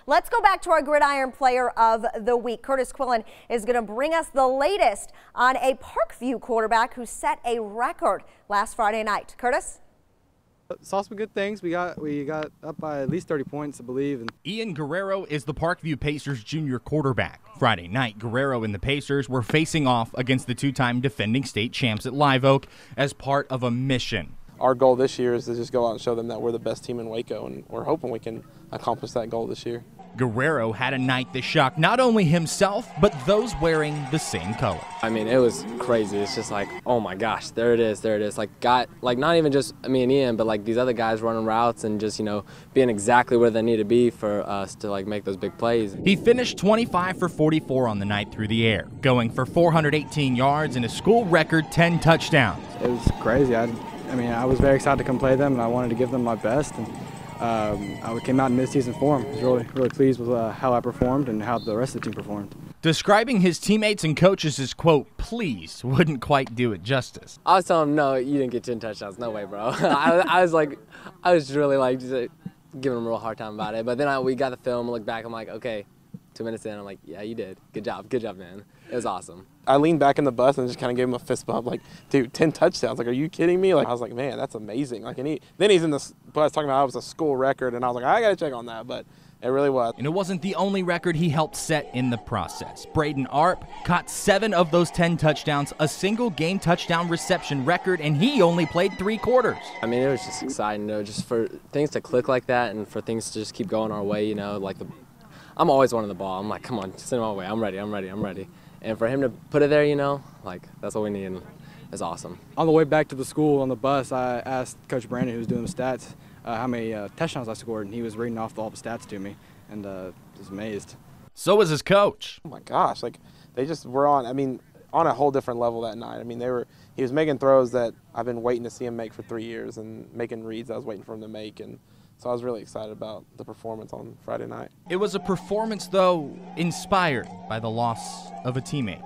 Let's go back to our Gridiron Player of the Week. Curtis Quillen is going to bring us the latest on a Parkview quarterback who set a record last Friday night. Curtis? Saw some good things. We got up by at least 30 points, I believe. And Ian Guerrero is the Parkview Pacers junior quarterback. Friday night, Guerrero and the Pacers were facing off against the two-time defending state champs at Live Oak as part of a mission. Our goal this year is to just go out and show them that we're the best team in Waco, and we're hoping we can accomplish that goal this year. Guerrero had a night that shocked not only himself, but those wearing the same color. I mean, it was crazy. It's just like, oh my gosh, there it is, there it is. Like, not even just me and Ian, but like these other guys running routes and just, being exactly where they need to be for us to like make those big plays. He finished 25 for 44 on the night through the air, going for 418 yards and a school record 10 touchdowns. it was crazy. I mean, I was very excited to come play them, and I wanted to give them my best. And I came out in mid-season form. I was really pleased with how I performed and how the rest of the team performed. Describing his teammates and coaches as, quote, pleased wouldn't quite do it justice. I was telling him, no, you didn't get 10 touchdowns. No way, bro. I was really just giving him a real hard time about it. But then we got the film, looked back, I'm like, okay, 2 minutes in, I'm like, yeah, you did. Good job, man. It was awesome. I leaned back in the bus and just kind of gave him a fist bump, like, dude, 10 touchdowns. Like, are you kidding me? Like, I was like, man, that's amazing. Like, and then he's in the bus talking about how it was a school record, and I was like, I got to check on that, but it really was. And it wasn't the only record he helped set in the process. Braden Arp caught 7 of those 10 touchdowns, a single game touchdown reception record, and he only played 3 quarters. I mean, it was just exciting, just for things to click like that and for things to just keep going our way, I'm always wanting the ball. I'm like, come on, send it my way. I'm ready. And for him to put it there, that's what we need. And it's awesome. On the way back to the school on the bus, I asked Coach Brandon, who was doing the stats, how many touchdowns I scored, and he was reading off all the stats to me, and was amazed. So was his coach. Oh my gosh, like they just were on a whole different level that night. He was making throws that I've been waiting to see him make for 3 years, and making reads I was waiting for him to make, and so I was really excited about the performance on Friday night. It was a performance, though, inspired by the loss of a teammate.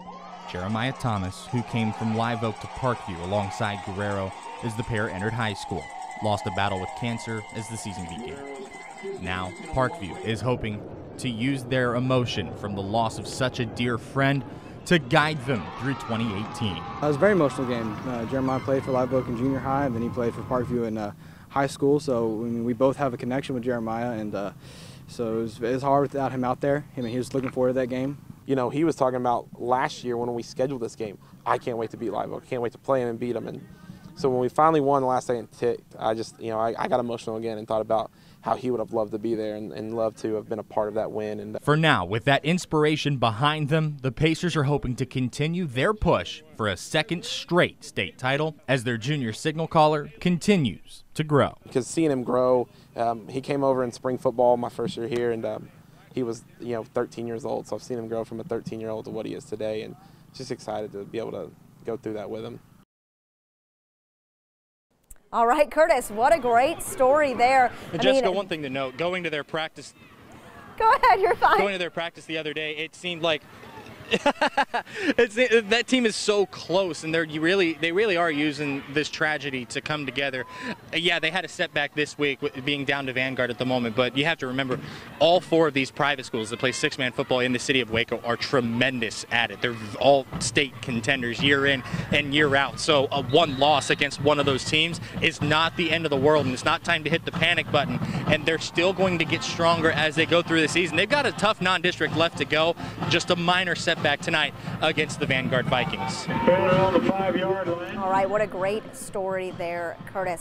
Jeremiah Thomas, who came from Live Oak to Parkview alongside Guerrero as the pair entered high school, lost a battle with cancer as the season began. Now, Parkview is hoping to use their emotion from the loss of such a dear friend to guide them through 2018. It was a very emotional game. Jeremiah played for Live Oak in junior high, and then he played for Parkview in high school, so we both have a connection with Jeremiah, and so it was hard without him out there. He was looking forward to that game. He was talking about last year when we scheduled this game, I can't wait to beat Live Oak. I can't wait to play him and beat him. And so when we finally won the last second tick, I just, I got emotional again and thought about how he would have loved to be there and loved to have been a part of that win. And for now, with that inspiration behind them, the Pacers are hoping to continue their push for a second straight state title as their junior signal caller continues to grow. Because seeing him grow, he came over in spring football my first year here, and he was 13 years old, so I've seen him grow from a 13-year-old to what he is today, and just excited to be able to go through that with him. All right, Curtis, what a great story there. Jessica, one thing to note, going to their practice. Go ahead, you're fine. Going to their practice the other day, it seemed like that team is so close, and they really are using this tragedy to come together. Yeah, they had a setback this week with being down to Vanguard at the moment, but you have to remember all 4 of these private schools that play 6-man football in the city of Waco are tremendous at it. They're all state contenders year in and year out. So a one loss against one of those teams is not the end of the world, and it's not time to hit the panic button. And they're still going to get stronger as they go through the season. They've got a tough non-district left to go, just a minor setback tonight against the Vanguard Vikings. All right, what a great story there, Curtis.